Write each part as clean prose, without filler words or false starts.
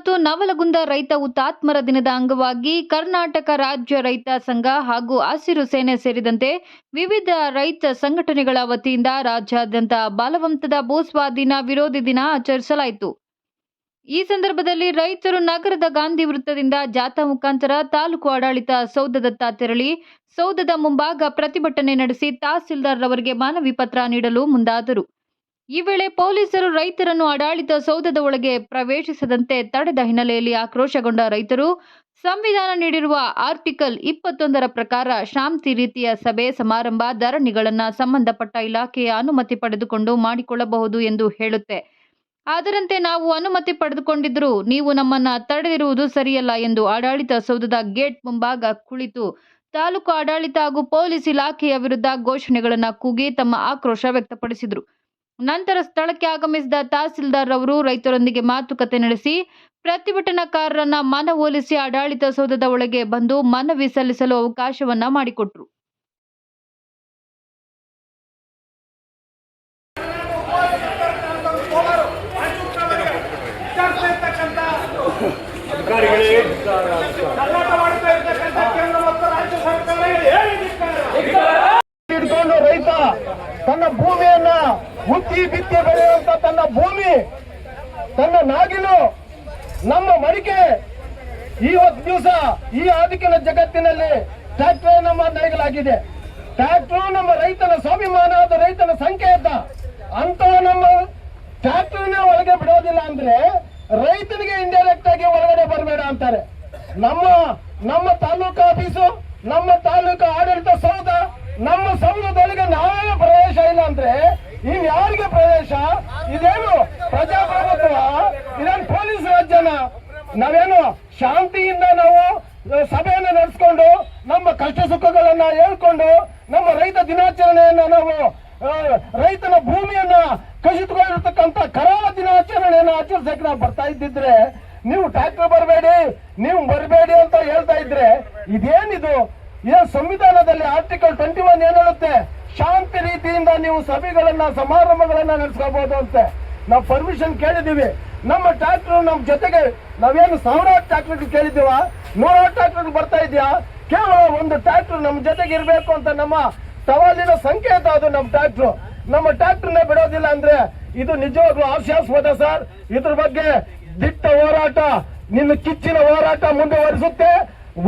ಮತ್ತು ನವಲಗುಂದ ರೈತ ಹುತಾತ್ಮರ ದಿನದ ಅಂಗವಾಗಿ ಕರ್ನಾಟಕ ರಾಜ್ಯ ರೈತ ಸಂಘ ಹಾಗೂ ಹಸಿರು ಸೇನೆ ಸೇರಿದಂತೆ ವಿವಿಧ ರೈತ ಸಂಘಟನೆಗಳ ವತಿಯಿಂದ ರಾಜ್ಯಾದ್ಯಂತ ಬಲವಂತದ ಭೂಸ್ವಾಧೀನ ವಿರೋಧಿ ದಿನ ಆಚರಿಸಲಾಯಿತು. ಈ ಸಂದರ್ಭದಲ್ಲಿ ರೈತರು ನಗರದ ಗಾಂಧಿ ವೃತ್ತದಿಂದ ಜಾಥಾ ಮುಖಾಂತರ ತಾಲೂಕು ಆಡಳಿತ ಸೌಧದತ್ತ ತೆರಳಿ ಸೌಧದ ಮುಂಭಾಗ ಪ್ರತಿಭಟನೆ ನಡೆಸಿ ತಹಸೀಲ್ದಾರ್ ಅವರಿಗೆ ಮನವಿ ಪತ್ರ ನೀಡಲು ಮುಂದಾದರು. ಈ ವೇಳೆ ಪೊಲೀಸರು ರೈತರನ್ನು ಆಡಳಿತ ಸೌಧದ ಒಳಗೆ ಪ್ರವೇಶಿಸದಂತೆ ತಡೆದ ಹಿನ್ನೆಲೆಯಲ್ಲಿ ಆಕ್ರೋಶಗೊಂಡ ರೈತರು ಸಂವಿಧಾನ ನೀಡಿರುವ ಆರ್ಟಿಕಲ್ 21ರ ಪ್ರಕಾರ ಶಾಂತಿ ರೀತಿಯ ಸಭೆ ಸಮಾರಂಭ ಧರಣಿಗಳನ್ನು ಸಂಬಂಧಪಟ್ಟ ಇಲಾಖೆಯ ಅನುಮತಿ ಪಡೆದುಕೊಂಡು ಮಾಡಿಕೊಳ್ಳಬಹುದು ಎಂದು ಹೇಳುತ್ತೆ. ಅದರಂತೆ ನಾವು ಅನುಮತಿ ಪಡೆದುಕೊಂಡಿದ್ದರೂ ನೀವು ನಮ್ಮನ್ನ ತಡೆದಿರುವುದು ಸರಿಯಲ್ಲ ಎಂದು ಆಡಳಿತ ಸೌಧದ ಗೇಟ್ ಮುಂಭಾಗ ಕುಳಿತು ತಾಲೂಕು ಆಡಳಿತ ಹಾಗೂ ಪೊಲೀಸ್ ಇಲಾಖೆಯ ವಿರುದ್ಧ ಘೋಷಣೆಗಳನ್ನು ಕೂಗಿ ತಮ್ಮ ಆಕ್ರೋಶ ವ್ಯಕ್ತಪಡಿಸಿದರು. ನಂತರ ಸ್ಥಳಕ್ಕೆ ಆಗಮಿಸಿದ ತಹಸೀಲ್ದಾರ್ ಅವರು ರೈತರೊಂದಿಗೆ ಮಾತುಕತೆ ನಡೆಸಿ ಪ್ರತಿಭಟನಾಕಾರರನ್ನ ಮನವೊಲಿಸಿ ಆಡಳಿತ ಸೌಧದ ಒಳಗೆ ಬಂದು ಮನವಿ ಸಲ್ಲಿಸಲು ಅವಕಾಶವನ್ನ ಮಾಡಿಕೊಟ್ರು. ರೈತ ತನ್ನ ಭೂಮಿಯನ್ನ ಹುತ್ತಿ ಬಿತ್ತಿ ಬೆಳೆಯುವಂತ ತನ್ನ ಭೂಮಿ, ತನ್ನ ನಾಗಿಲು, ನಮ್ಮ ಮಡಿಕೆ ಇವತ್ತು ದಿವಸ ಈ ಆಧುನಿಕ ಜಗತ್ತಿನಲ್ಲಿ ಟ್ರ್ಯಾಕ್ಟರ್ ನಮ್ಮ ನಾಯಿಗಳಾಗಿದೆ. ಟ್ರ್ಯಾಕ್ಟರ್ ನಮ್ಮ ರೈತನ ಸ್ವಾಭಿಮಾನ, ಅದು ರೈತನ ಸಂಕೇತ. ಅಂತ ನಮ್ಮ ಟ್ರ್ಯಾಕ್ಟರ್ನ ಒಳಗೆ ಬಿಡೋದಿಲ್ಲ ಅಂದ್ರೆ ರೈತನಿಗೆ ಇಂಡೈರೆಕ್ಟ್ ಆಗಿ ಒಳಗಡೆ ಬರಬೇಡ ಅಂತಾರೆ. ನಮ್ಮ ತಾಲೂಕು ಆಫೀಸು, ನಮ್ಮ ತಾಲೂಕು ಆಡಳಿತ ಸೌಧ, ನಮ್ಮ ಸೌಧದೊಳಗೆ ನಾವೇ ಪ್ರವೇಶ ಇಲ್ಲ ಅಂದ್ರೆ ಇನ್ ಯಾರಿಗೆ ಪ್ರವೇಶ? ಇದೇನು ಪ್ರಜಾಪ್ರಭುತ್ವ? ಇದೇನು ಪೊಲೀಸ್ ರಾಜ್ಯನ? ನಾವೇನು ಶಾಂತಿಯಿಂದ ನಾವು ಸಭೆಯನ್ನು ನಡೆಸ್ಕೊಂಡು ನಮ್ಮ ಕಷ್ಟ ಸುಖಗಳನ್ನ ಹೇಳ್ಕೊಂಡು ನಮ್ಮ ರೈತ ದಿನಾಚರಣೆಯನ್ನ ನಾವು ರೈತನ ಭೂಮಿಯನ್ನ ಕಸಿದುಕೊಂಡಿರ್ತಕ್ಕಂಥ ಕರಾಳ ದಿನಾಚರಣೆಯನ್ನು ಆಚರಿಸಕ್ಕೆ ನಾವು ಬರ್ತಾ ಇದ್ದಿದ್ರೆ ನೀವು ಟ್ರ್ಯಾಕ್ಟರ್ ಬರಬೇಡಿ ಅಂತ ಹೇಳ್ತಾ ಇದ್ರೆ ಇದೇನಿದು? ಸಂವಿಧಾನದಲ್ಲಿ ಆರ್ಟಿಕಲ್ 21 ಏನ್ ಹೇಳುತ್ತೆ? ಶಾಂತಿ ರೀತಿಯಿಂದ ನೀವು ಸಭೆಗಳನ್ನ ಸಮಾರಂಭಗಳನ್ನ ನಡೆಸ್ಕೋಬಹುದು ಅಂತೆ. ನಾವು ಪರ್ಮಿಷನ್ ಕೇಳಿದೀವಿ. ನಮ್ಮ ಟ್ರ್ಯಾಕ್ಟರ್ ನಮ್ಮ ಜೊತೆಗೆ ನಾವೇನು ಸಾವಿರಾರು ಟ್ರ್ಯಾಕ್ಟರ್ ಕೇಳಿದೀವ, 100 ಟ್ರ್ಯಾಕ್ಟರ್ ಬರ್ತಾ ಇದೆಯಾ? ಕೇವಲ ಒಂದು ಟ್ರ್ಯಾಕ್ಟರ್ ನಮ್ಮ ಜೊತೆಗೆ ಇರಬೇಕು ಅಂತ ನಮ್ಮ ಸವಾಲಿನ ಸಂಕೇತ ಅದು ನಮ್ಮ ಟ್ರ್ಯಾಕ್ಟರ್. ನಮ್ಮ ಟ್ರ್ಯಾಕ್ಟರ್ನೇ ಬಿಡೋದಿಲ್ಲ ಅಂದ್ರೆ ಇದು ನಿಜವಾಗ್ಲೂ ಹಾಸ್ಯಾಸ್ಪದ ಸರ್. ಇದ್ರ ಬಗ್ಗೆ ದಿಟ್ಟ ಹೋರಾಟ, ನಿನ್ನ ಕಿಚ್ಚಿನ ಹೋರಾಟ ಮುಂದುವರಿಸುತ್ತೆ.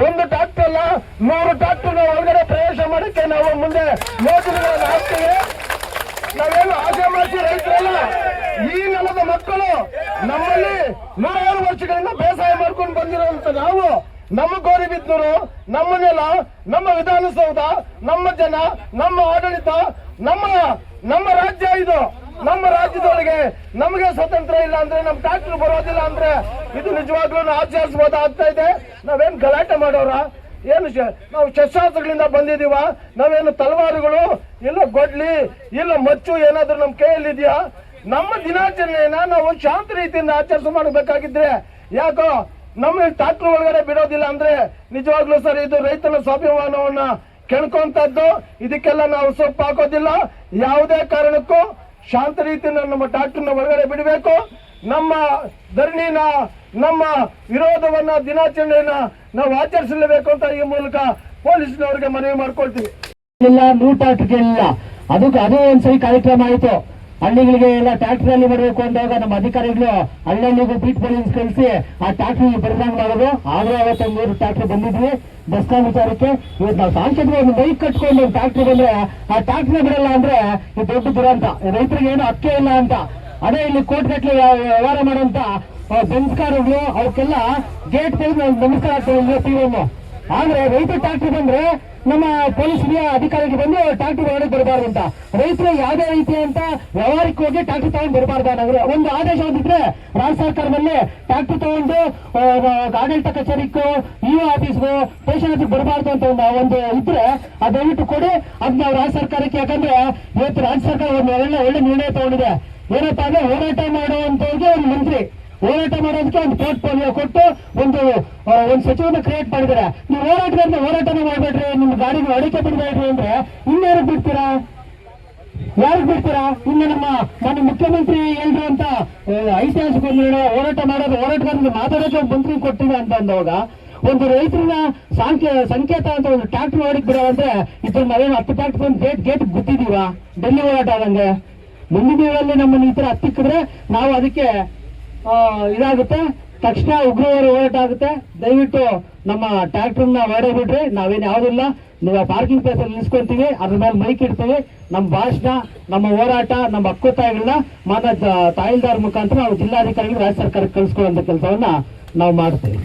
ಒಂದು ಟ್ರ್ಯಾಕ್ಟರ್ ಅಲ್ಲ, 100 ಟ್ರ್ಯಾಕ್ಟರ್ ಒಳಗಡೆ ಪ್ರವೇಶ ಮಾಡಕ್ಕೆ ನಾವು ಮುಂದೆ ಯೋಜನೆಗಳನ್ನು ಹಾಕ್ತೀವಿ. ನಾವೇನು ಆದಿವಾಸಿ ರೈತರಲ್ಲ, ಈ ನೆಲದ ಮಕ್ಕಳು. ನಮ್ಮಲ್ಲಿ 100 ವರ್ಷಗಳಿಂದ ಬೇಸಾಯ ಮಾಡ್ಕೊಂಡು ಬಂದಿರುವಂತ ನಾವು, ನಮ್ಮ ಗೌರಿಬಿದನೂರು, ನಮ್ಮ ನೆಲ, ನಮ್ಮ ವಿಧಾನಸೌಧ, ನಮ್ಮ ಜನ, ನಮ್ಮ ಆಡಳಿತ, ನಮ್ಮ ರಾಜ್ಯ ಇದು. ನಮ್ಮ ರಾಜ್ಯದೊಳಗೆ ನಮಗೆ ಸ್ವತಂತ್ರ ಇಲ್ಲ ಅಂದ್ರೆ, ನಮ್ಮ ಟ್ರ್ಯಾಕ್ಟರ್ ಬರೋದಿಲ್ಲ ಅಂದ್ರೆ ಇದು ನಿಜವಾಗ್ಲೂ ಆಚರಿಸಬಹುದು ಆಗ್ತಾ ಇದೆ. ನಾವೇನು ಗಲಾಟೆ ಮಾಡೋರ? ಏನು ನಾವು ಶಸ್ತ್ರಾಸ್ತ್ರಗಳಿಂದ ಬಂದಿದೀವ? ನಾವೇನು ತಲವಾರುಗಳು ಇಲ್ಲ, ಗೊಡ್ಲಿ ಇಲ್ಲ, ಮಚ್ಚು ಏನಾದ್ರೂ ನಮ್ಮ ಕೈಯಲ್ಲಿದೆಯಾ? ನಮ್ಮ ದಿನಾಚರಣೆಯನ್ನ ನಾವು ಶಾಂತ ರೀತಿಯಿಂದ ಆಚರಿಸ ಮಾಡಬೇಕಾಗಿದ್ರೆ ಯಾಕೋ ನಮ್ಮ ಟ್ರ್ಯಾಕ್ಟರ್ ಒಳಗಡೆ ಬಿಡೋದಿಲ್ಲ ಅಂದ್ರೆ ನಿಜವಾಗ್ಲೂ ಸರ್ ಇದು ರೈತನ ಸ್ವಾಭಿಮಾನವನ್ನ ಕೆಣ್ಕೊಂತದ್ದು. ಇದಕ್ಕೆಲ್ಲ ನಾವು ಸೊಪ್ಪು ಹಾಕೋದಿಲ್ಲ. ಯಾವುದೇ ಕಾರಣಕ್ಕೂ ಶಾಂತ ರೀತಿಯಿಂದ ನಮ್ಮ ಟ್ರ್ಯಾಕ್ಟರ್ನ ಒಳಗಡೆ ಬಿಡಬೇಕು. ನಮ್ಮ ಧರಣಿನ, ನಮ್ಮ ವಿರೋಧವನ್ನ, ದಿನಾಚರಣೆಯನ್ನ ನಾವು ಆಚರಿಸಲೇಬೇಕು ಅಂತ ಈ ಮೂಲಕ ಪೊಲೀಸ್ನವರಿಗೆ ಮನವಿ ಮಾಡ್ಕೊಳ್ತೀವಿ. ಇಲ್ಲ, ಅದಕ್ಕೆ ಅದೇ ಒಂದ್ಸರಿ ಕಾರ್ಯಕ್ರಮ ಆಯಿತು. ಹಳ್ಳಿಗಳಿಗೆ ಎಲ್ಲ ಟ್ರ್ಯಾಕ್ಟರ್ ಅಲ್ಲಿ ಬರಬೇಕು ಅಂದಾಗ ನಮ್ಮ ಅಧಿಕಾರಿಗಳು ಹಳ್ಳಿಗೂ ಬೀಟ್ ಪೊಲೀಸ್ ಕಳಿಸಿ ಆ ಟ್ರ್ಯಾಕ್ಟರ್ ಬರದಂಗ್ ಮಾಡೋದು. ಆದ್ರೆ ಅವತ್ತು 3 ಟ್ರ್ಯಾಕ್ಟರ್ ಬಂದಿದ್ವಿ ಬಸ್ತಾನ್ ವಿಚಾರಕ್ಕೆ. ಇವತ್ತು ನಾವು ಸಾಂಕೇತಿಕ ಒಂದು ಬೈಕ್ ಕಟ್ಕೊಂಡು ಒಂದು ಟ್ರ್ಯಾಕ್ಟರ್ ಬಂದ್ರೆ ಆ ಟ್ರ್ಯಾಕ್ಟರ್ ಬಿಡಲ್ಲ ಅಂದ್ರೆ ಇದು ದೊಡ್ಡ ದುರಂತ. ರೈತರಿಗೆ ಏನು ಹಕ್ಕೆ ಇಲ್ಲ ಅಂತ ಅದೇ ಇಲ್ಲಿ ಕೋಟ್ಗಟ್ಲೆ ವ್ಯವಹಾರ ಮಾಡುವಂತ ಬೆಂಸ್ಕಾರಗಳು ಅವಕ್ಕೆಲ್ಲ ಗೇಟ್ ತೆಗೆದು ನಮಸ್ಕಾರ ಆಗ್ತದೆ. ಆದ್ರೆ ರೈತ ಟ್ರ್ಯಾಕ್ಟರ್ ಬಂದ್ರೆ ನಮ್ಮ ಪೊಲೀಸ್ ಅಧಿಕಾರಿಗೆ ಬಂದು ಟ್ರ್ಯಾಕ್ಟರ್ ಒಳಗೆ ಬರಬಾರ್ದು ಅಂತ, ರೈತರು ಯಾವುದೇ ರೀತಿಯಂತ ವ್ಯವಹಾರಕ್ಕೆ ಹೋಗಿ ಟ್ರ್ಯಾಕ್ಟರ್ ತಗೊಂಡು ಬರಬಾರ್ದು ಒಂದು ಆದೇಶ ಹೊಂದಿದ್ರೆ ರಾಜ್ಯ ಸರ್ಕಾರದಲ್ಲಿ ಟ್ರ್ಯಾಕ್ಟರ್ ತಗೊಂಡು ಆಡಳಿತ ಕಚೇರಿಗೂ, ಇಒ ಆಫೀಸ್ಗೂ, ಸ್ಟೇಷನ್ ಆಫೀಸ್ ಬರಬಾರ್ದು ಅಂತ ಒಂದು ಇದ್ರೆ ಅದು ದಯವಿಟ್ಟು ಕೊಡಿ. ಅದು ನಾವು ರಾಜ್ಯ ಸರ್ಕಾರಕ್ಕೆ, ಯಾಕಂದ್ರೆ ಇವತ್ತು ರಾಜ್ಯ ಸರ್ಕಾರ ಒಂದು ಒಳ್ಳೆ ನಿರ್ಣಯ ತಗೊಂಡಿದೆ. ಏನಪ್ಪಾ ಅಂದ್ರೆ ಹೋರಾಟ ಮಾಡುವಂತವ್ರಿಗೆ ಒಂದು ಮಂತ್ರಿ, ಹೋರಾಟ ಮಾಡೋದಕ್ಕೆ ಒಂದು ಪೋರ್ಟ್ಫೋಲಿಯೋ ಕೊಟ್ಟು ಒಂದು ಸಚಿವನ ಕ್ರಿಯೇಟ್ ಮಾಡಿದ್ದಾರೆ. ನೀವು ಹೋರಾಟಗಾರನ ಹೋರಾಟನ ಮಾಡ್ಬೇಡ್ರಿ, ನಿಮ್ಮ ಗಾಡಿನ ಅಡಿಕೆ ಬಿಡಬೇಡ್ರಿ ಅಂದ್ರೆ ಇನ್ಯಾರು ಬಿಡ್ತೀರಾ? ಯಾರಿಗೆ ಬಿಡ್ತೀರಾ? ಇನ್ನು ನಮ್ಮ ಮುಖ್ಯಮಂತ್ರಿ ಹೇಳಿದ್ರು ಅಂತ ಐತಿಹಾಸಿಕ ಒಂದು ಹೋರಾಟ ಮಾಡೋದು, ಹೋರಾಟಗಾರರಿಗೆ ಮಾತಾಡೋಕೆ ಮಂತ್ರಿ ಕೊಡ್ತೀವಿ ಅಂತ ಅಂದವಾಗ ಒಂದು ರೈತರನ್ನ ಸಂಕೇತ ಅಂತ ಒಂದು ಟ್ರ್ಯಾಕ್ಟರ್ ಹೊಡಿಕ್ ಬಿಡೋದಂದ್ರೆ ಇದ್ರ ನಾವೇನು 10 ಟ್ರ್ಯಾಕ್ಟರ್ ಒಂದು ಗೇಟ್ ಗುತ್ತಿದೀವ ಡೆಲ್ಲಿ ಹೋರಾಟ ಆದಂಗೆ. ಮುಂದಿನ ದಿನಗಳಲ್ಲಿ ನಮ್ಮನ್ನು ಈ ತರ ಹತ್ತಿಕ್ಕಿದ್ರೆ ನಾವು ಅದಕ್ಕೆ ಇದಾಗುತ್ತೆ, ತಕ್ಷಣ ಉಗ್ರವಾದ ಹೋರಾಟ ಆಗುತ್ತೆ. ದಯವಿಟ್ಟು ನಮ್ಮ ಟ್ರ್ಯಾಕ್ಟರ್ನ ಹೊಡೆಬಿಟ್ರೆ ನಾವೇನು ಯಾವುದಿಲ್ಲ, ನೀವು ಪಾರ್ಕಿಂಗ್ ಪ್ಲೇಸ್ ಅಲ್ಲಿ ನಿಲ್ಸ್ಕೊಂತೀವಿ, ಅದ್ರ ಮೇಲೆ ಮೈಕ್ ಇಡ್ತೀವಿ. ನಮ್ಮ ಭಾಷಣ, ನಮ್ಮ ಹೋರಾಟ, ನಮ್ಮ ಹಕ್ಕೊತ್ತಾಯಗಳನ್ನ ಮಾನ್ಯ ತಹಸೀಲ್ದಾರ್ ಮುಖಾಂತರ ನಾವು ಜಿಲ್ಲಾಧಿಕಾರಿಗಳು ರಾಜ್ಯ ಸರ್ಕಾರಕ್ಕೆ ಕಳಿಸ್ಕೊಳ್ಳುವಂತ ಕೆಲಸವನ್ನ ನಾವು ಮಾಡ್ತೀವಿ.